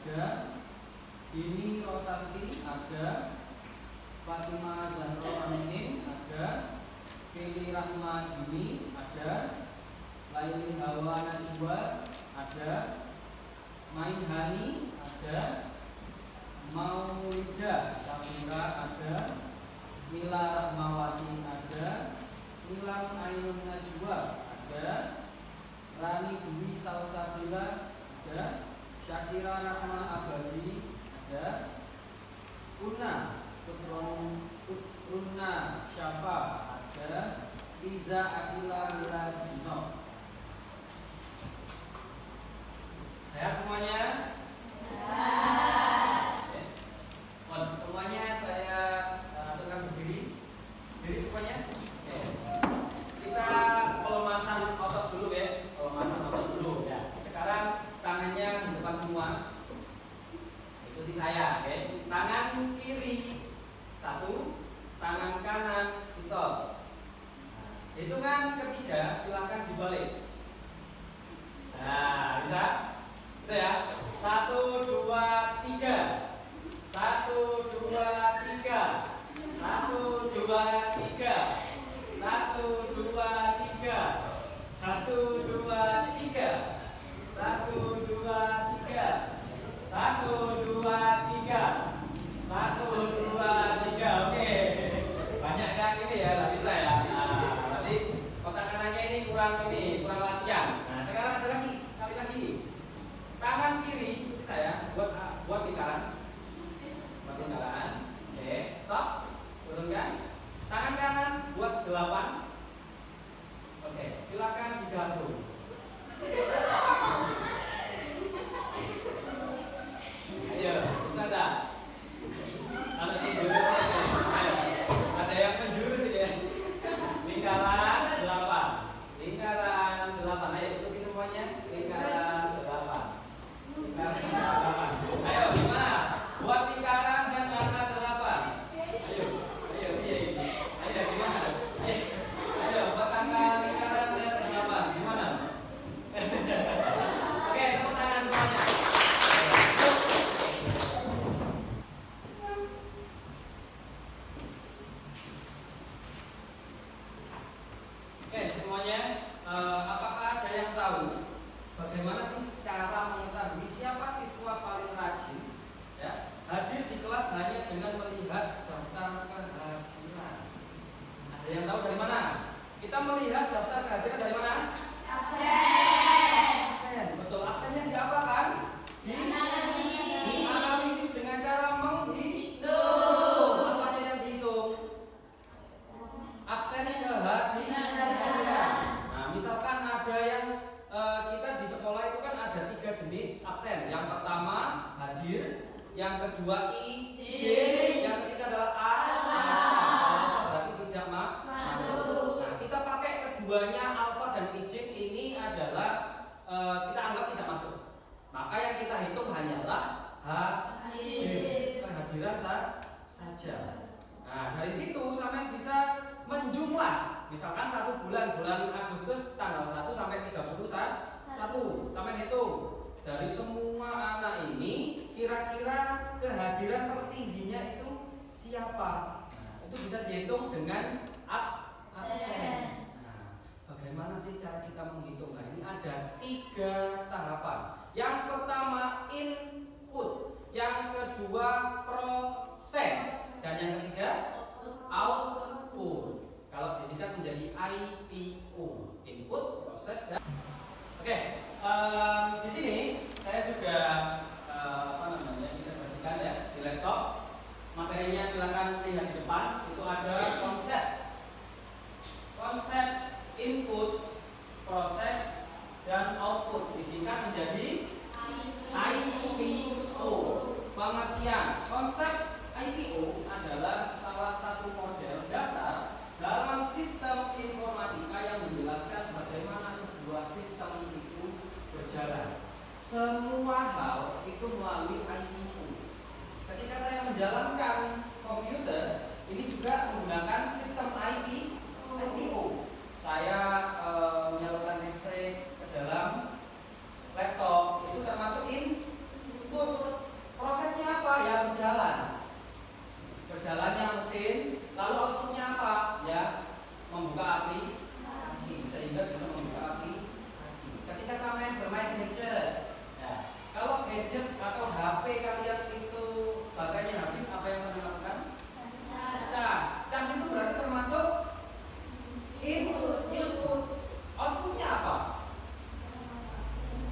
ada. Dini Rosanti ada. Fatimah Zahro Aminin ada. Fili Rahma Dini ada. Laili Hawa Najwa ada. Maihani ada. Maulida Syafira ada. Mila Rahmawati ada. Nilam Ainun Najwa ada. Rani Dwi Salsabila ada. Syakira Rahma Abadi ada. Una Syafa ada. Fiza Akila Miladinov. Sehat semuanya? Semuanya saya aturkan berdiri. Berdiri semuanya. Kita pelemasan otot dulu ya. Pelemasan otot dulu ya. Sekarang tangannya di depan semua. Ikuti saya, oke. Tangan kiri 1, tangan kanan pistol. Hitungan ketiga silakan dibalik. Nah, bisa? Udah ya. 1, 2, 3. 1, 2, 3. 1, 2, 3. 1, 2, 3. 1, 2, 3. 1, 2, 3. 1, 2, 3. 1, 2, 3. Oke. Banyak yang ini ya, nggak bisa ya. Nah, berarti kotak kanannya ini kurang latihan. Nah, sekarang ada lagi, sekali lagi. Tangan kiri saya buat lingkaran. Buat lingkaran. Oke, stop. Turunkan. Tangan kanan buat 8. Oke, silakan digabung. Ayo, bisa enggak? Kalau jurus ayo. Ada yang menjurus ini ya. Lingkaran 8. Lingkaran 8. Ayo ikuti semuanya. Lingkaran 8. Lingkaran 8. Ayo, gimana? Buat lingkaran dan angka 8. Ayo. Ayo, iya ini. Ayo, gimana? Ayo, buat angka lingkaran dan 8. Gimana? Oke, tepuk tangan semuanya. Oke, semuanya, apakah ada yang tahu bagaimana sih cara mengetahui siapa siswa paling rajin ya, hadir di kelas hanya dengan melihat daftar kehadiran? Ada yang tahu dari mana? Kita melihat daftar kehadiran dari mana? Absen. Betul, absennya diapakan? Dianalisis dengan cara menghitung. Apanya yang dihitung? Absen kehadiran. Nah, misalkan ada yang kita di sekolah itu kan ada 3 jenis absen. Yang pertama hadir, yang kedua izin, yang ketiga adalah berarti tidak masuk. Nah, kita pakai keduanya alfa dan izin ini adalah kita anggap tidak masuk. Maka yang kita hitung hanyalah hadir, kehadiran saja. Nah, dari situ sampai bisa menjumlah. Misalkan 1 bulan Agustus tanggal 1 sampai 31 sampai hitung dari semua anak ini kira-kira kehadiran tertingginya itu siapa. Nah, itu bisa dihitung dengan absen. Nah, bagaimana sih cara kita menghitung? Nah, ini ada 3 tahapan. Yang pertama input, yang kedua proses, dan yang ketiga output. Kalau disingkat menjadi IPO, input, proses, dan oke. Di sini saya sudah integrasikan ya di laptop. Materinya silakan lihat di depan. Itu ada konsep input, proses, dan output. Disingkat menjadi IPO. Pengertian konsep IPO adalah salah satu model dasar dalam sistem informatika yang menjelaskan bagaimana sebuah sistem itu berjalan. Semua hal itu melalui IPO. Ketika saya menjalankan komputer, ini juga menggunakan sistem IPO. Saya menyalurkan listrik ke dalam laptop, itu termasuk input. sehingga bisa membuka aplikasi. Ketika sampean bermain gadget, ya, kalau gadget atau HP kalian itu baterainya habis, apa yang sampean lakukan? Cas itu berarti termasuk input. Outputnya apa?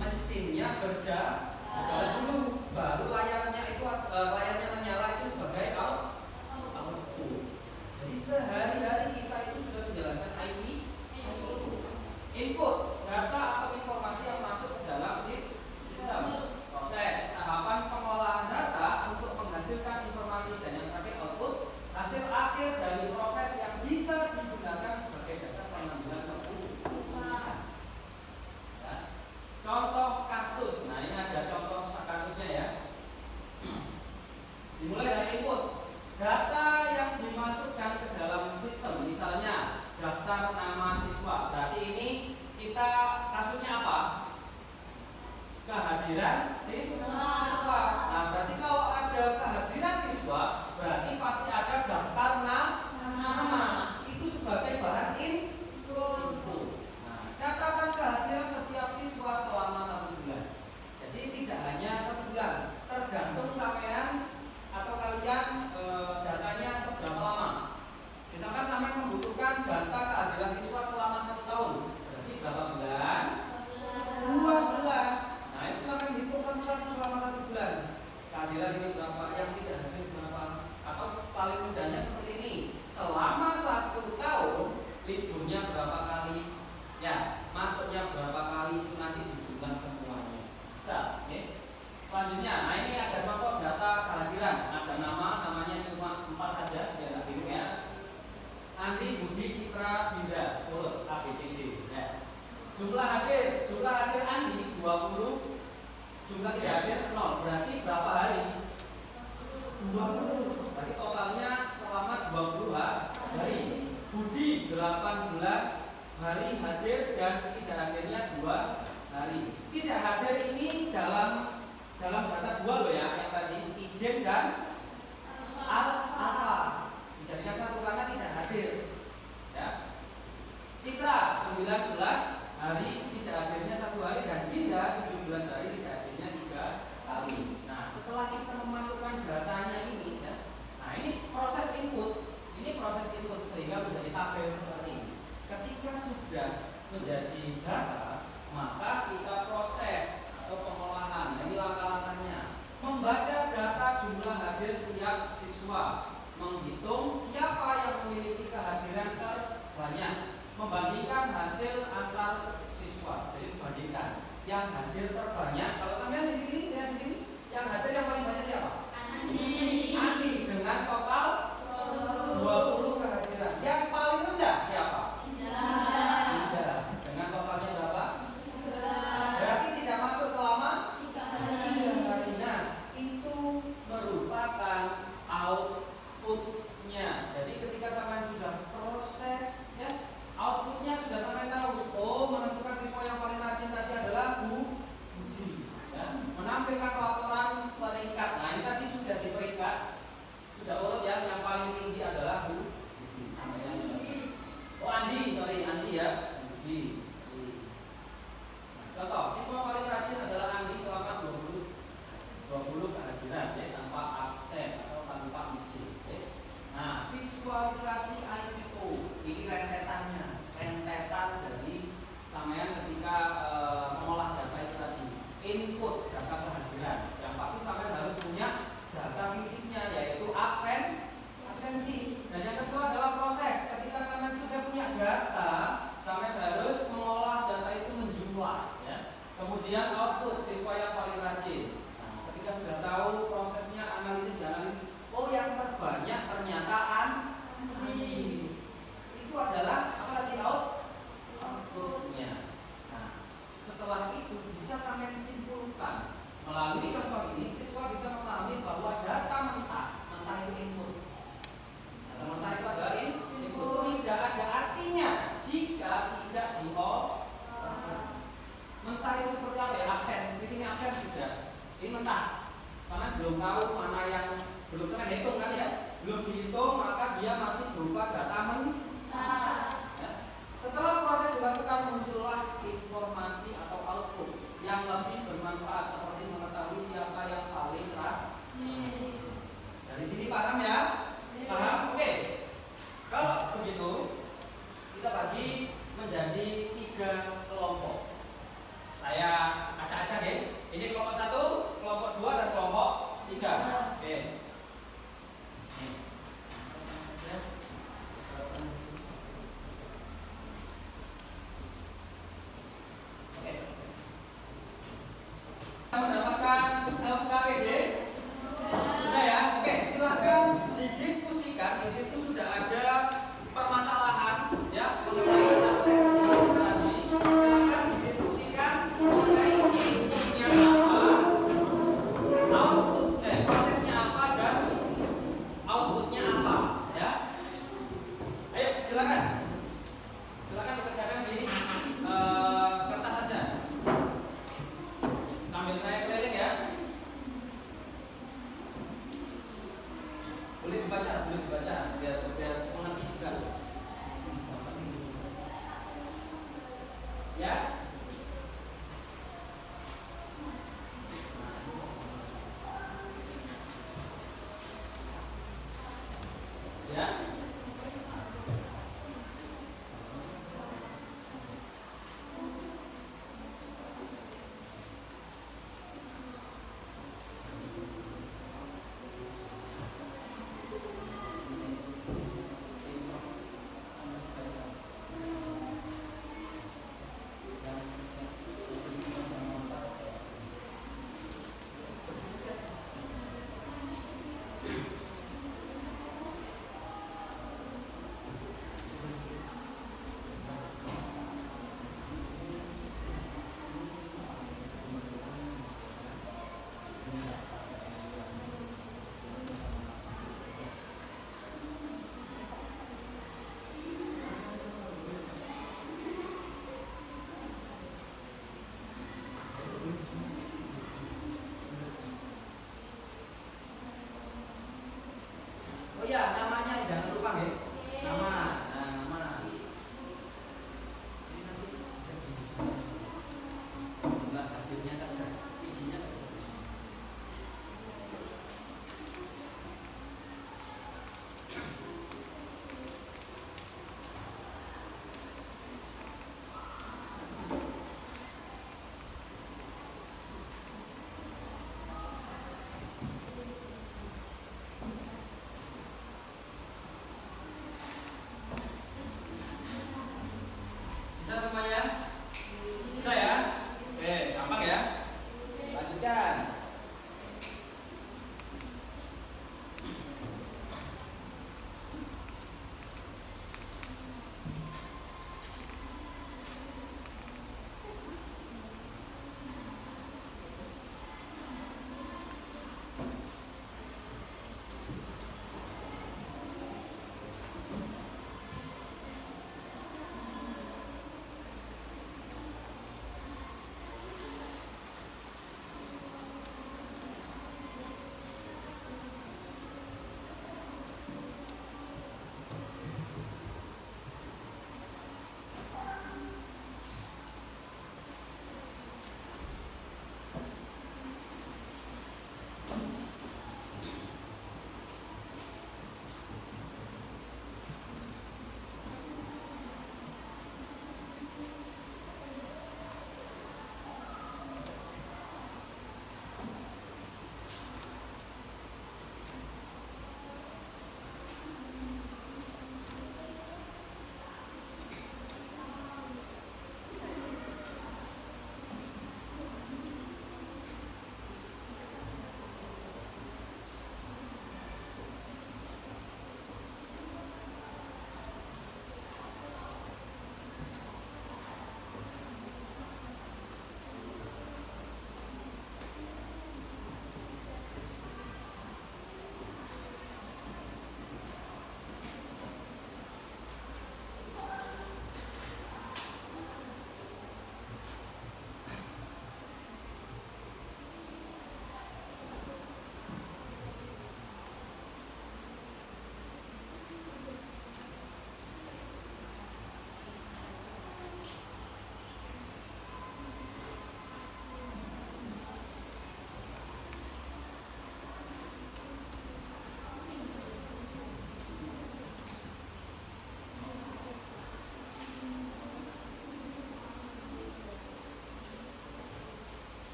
Mesinnya berjalan dulu, baru layarnya menyala, itu sebagai output. Jadi sehari-hari kita itu sudah menjalankan input, data atau informasi yang masuk ke dalam sistem. Proses tahapan pengolahan data untuk menghasilkan informasi, dan yang terakhir output, hasil akhir dari proses yang bisa digunakan sebagai dasar pengambilan keputusan. Ya. Contoh kasus, nah ini ada contoh kasusnya ya. Dimulai dari input, data yang dimasukkan ke dalam sistem, misalnya daftar nama siswa. Berarti ini kita kasusnya apa? Kehadiran siswa. Nah, berarti kalau ada kehadiran siswa, berarti pasti ada daftar nama. Itu sebagai bahan input. Nah, catatan kehadiran setiap siswa selama 1 bulan. Jadi tidak hanya 1 bulan, tergantung sampean atau kalian datanya seberapa lama. Misalkan sampean membutuhkan data kehadiran siswa selama 1 tahun, berarti berapa bulan? 12. Nah, itu sampean hitung satu-satu selama 1 bulan. Kehadiran ini berapa, yang tidak hadir berapa, atau paling mudahnya seperti ini. Selama 1 tahun liburnya berapa kali? Ya, masuknya berapa kali, itu nanti dijumlah semuanya. Bisa, oke? Selanjutnya, nah ini ada contoh data kehadiran. Ada namanya cuma 4 saja, biar nggak bingung ya. Andi, Budi, Citra, Dinda, urut A, B, C, D. Ya. Jumlah hadir Andi 20, jumlah tidak hadir 0. Berarti berapa hari? 20. Berarti totalnya selama 20 hari. Budi 18 hari hadir dan tidak hadirnya 2 hari. Tidak hadir ini dalam data 2 loh ya, yang tadi izin dan alfa. Dijadikan satu karena tidak hadir. Ya. Citra 19 hari tidak hadirnya 1 hari, dan Dinda 17 hari tidak hadirnya 3 kali. Nah, setelah kita memasukkan datanya ini ya, nah ini proses input sehingga menjadi tabel seperti ini. Ketika sudah menjadi data, maka kita proses atau pengolahan. Ini langkah-langkahnya: membaca data jumlah hadir tiap siswa, menghitung siapa yang memiliki kehadiran terbanyak, membandingkan hasil antar siswa. Jadi membandingkan yang hadir terbanyak. Kalau sampean di sini, lihat di sini, yang hadir yang paling banyak siapa? Andi dengan total 20 kehadiran. Yang paling rendah siapa? Dinda dengan totalnya berapa? Berarti tidak masuk selama 3 hari. Nah, itu merupakan outputnya. Jadi ketika sampean sudah proses ya, outputnya sudah sampai tahu. Oh, menentukan siswa yang paling rajin tadi adalah Budi. Ya, menampilkan laporan peringkat. Nah, ini tadi sudah di peringkat, sudah urut ya. Yang paling tinggi adalah Budi. Sampai yang oh, Andi ya, Budi. Contoh, siswa paling rajin adalah Andi selama 20 kehadiran ya, tanpa absen atau tanpa izin. Ya. Nah, visualisasi IPO ini rentetan dari sampean ketika mengolah data itu tadi. Input data kehadiran, yang pasti sampean harus punya data fisiknya, yaitu absensi. Dan yang kedua adalah proses. Ketika sampean sudah punya data, sampean harus mengolah data itu menjumlah ya. Kemudian output siswa yang paling rajin. Nah, ketika sudah tahu prosesnya, dianalisis, oh yang terbanyak ternyata Andi. Itu adalah apa tadi outputnya. Nah, setelah itu bisa sampai simpulkan. Melalui contoh ini, siswa bisa memahami bahwa data mentah itu input. Data mentah itu adalah input. Tidak ada artinya jika tidak mentah itu seperti apa ya? Absen. Di sini absen sudah. Ini mentah. Karena belum tahu mana yang belum sampai hitung kan ya. Belum dihitung, maka dia masih berupa data mentah. Ya. Setelah proses dilakukan 3 kelompok. Saya acak-acak ya. Ini kelompok 1, kelompok 2 dan kelompok 3. Oke. Mendapatkan KPD sudah ya. Oke, silakan didiskusikan. Di situ sudah ada permasalahan ya mengenai absensi tadi. Silakan didiskusikan mengenai inputnya apa, prosesnya apa dan outputnya apa ya. Ayo silakan. Silakan dikerjakan di kertas saja. Sambil saya keliling ya. Boleh dibaca biar mengerti juga. Ya. Ya.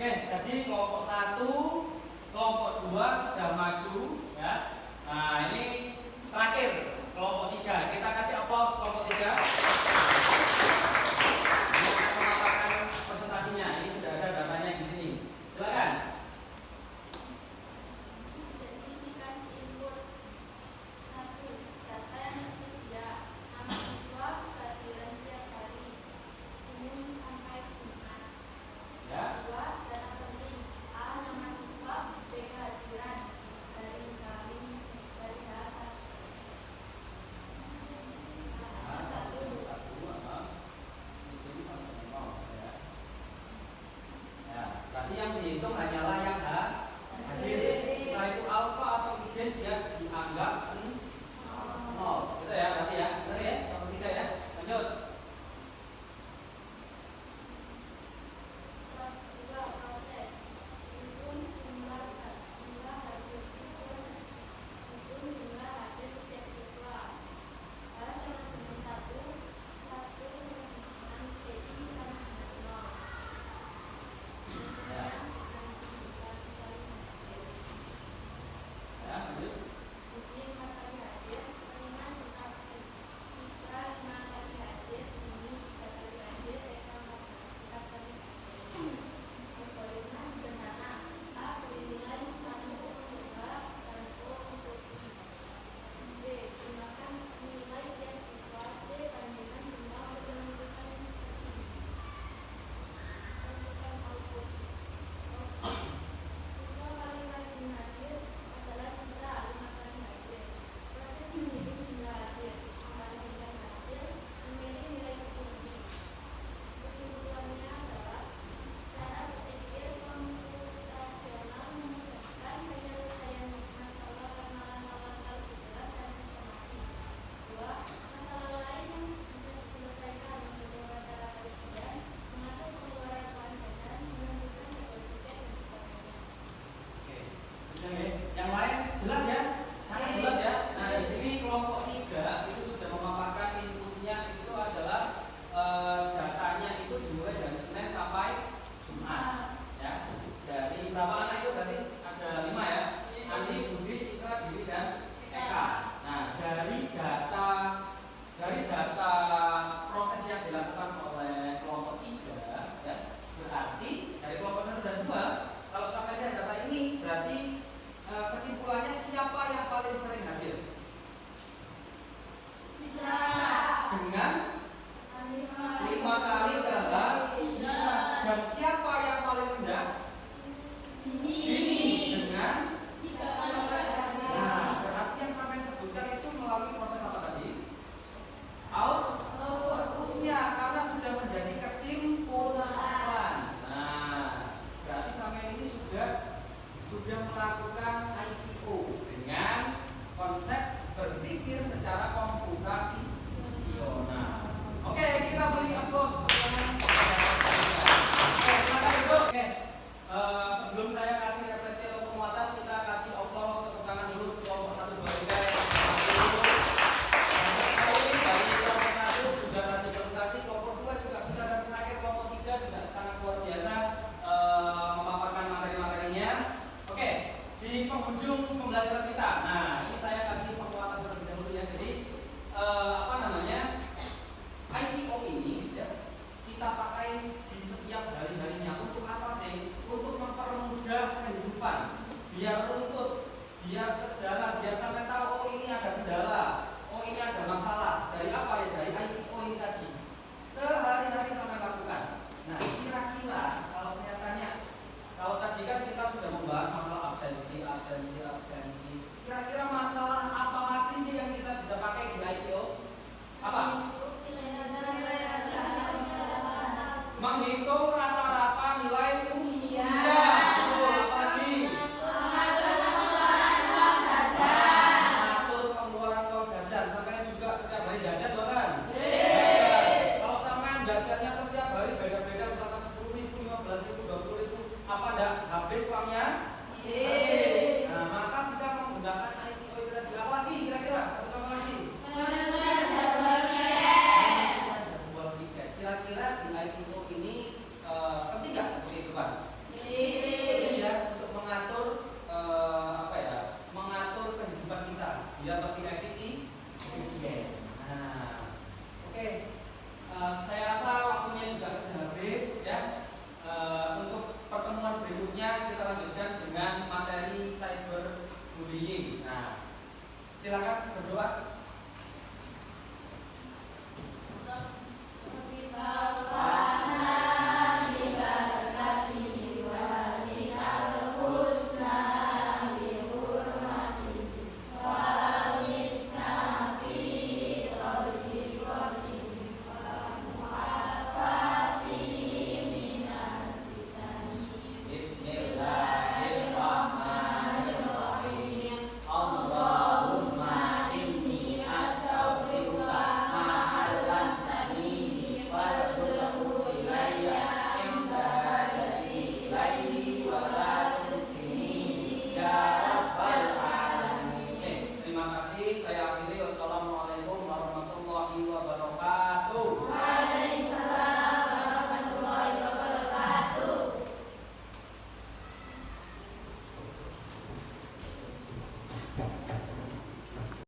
Oke, tadi kelompok 1, kelompok 2 sudah maju ya. Nah, ini terakhir kelompok 3. Kita kasih aplaus kelompok 3. Ini memaparkan presentasinya. Ini sudah ada datanya di sini. Silakan. Tadi yang dihitung hanyalah yang hadir. Setelah itu alfa atau ijen dia dianggap 0. Gitu ya, berarti ya. Benar ya? Kelompok 3 ya. Lanjut. Yang lain jelas ya? Sangat jelas ya. Nah, di sini kelompok 3 itu sudah memaparkan inputnya itu adalah datanya itu dimulai dari Senin sampai Jumat. Ya. Dari berapa anak itu berarti ada 5 ya? Andi, Budi, Citra, Diri dan Eka. Nah, dari data proses yang dilakukan oleh kelompok 3 ya, berarti dari kelompok 1 dan 2 kalau sampai ada data ini berarti kesimpulannya siapa yang paling sering hadir? Dengan 5 kali dan siapa yang paling rendah? Ini dengan 3 kali. Nah, berarti yang sampai sebutkan itu melalui proses apa tadi? Outputnya, karena sudah menjadi kesimpulan. Nah, berarti sampai ini sudah melakukan IPO dengan konsep berpikir secara komputasional. Oke, kita beri aplaus. Oke, sebelum saya kasih refleksi atau penguatan, kita kasih aplaus tepuk tangan dulu kelompok 1, 2, 3. Dari kelompok 1 sudah tadi presentasi, kelompok 2 juga sudah, dan terakhir kelompok 3 juga sangat luar biasa memaparkan materi-materinya. Oke, di penghujung pembelajaran kita. Nah, ini saya kasih penguatan terlebih dahulu ya. Jadi IPO ini ya, kita pakai di setiap hari-harinya untuk apa sih? Untuk mempermudah kehidupan, biar runtut, biar sejalan, biar sampai tahu oh ini ada kendala, oh ini ada masalah. Dari apa ya? Dari IPO ini tadi. Sehari-hari sampai lakukan. Nah, kira-kira kalau saya tanya, kalau tadi kan kita sudah membahas masalah absensi. Kira-kira masalah apa lagi sih yang kita bisa pakai di IPO? Apa? Menghitung rata-rata nilai ujian. Betul, apa lagi? Mengatur pengeluaran uang jajan. Sampai juga setiap hari jajan, bukan? Kalau sampai jajannya setiap hari beda-beda, misalkan 10.000, 15.000, 20.000, apa enggak habis uangnya? Habis. Nah, maka bisa menggunakan IPO itu tadi. Apa lagi kira-kira? Satu contoh lagi. Jadwal tiket. Kira-kira di IPO ini bullying. Nah, silakan berdoa.